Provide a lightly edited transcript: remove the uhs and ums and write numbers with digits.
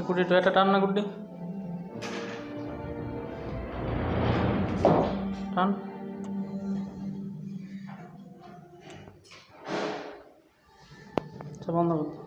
গুড্ডি তুই একটা টান না, গুড্ডি টান। বন্ধ করতে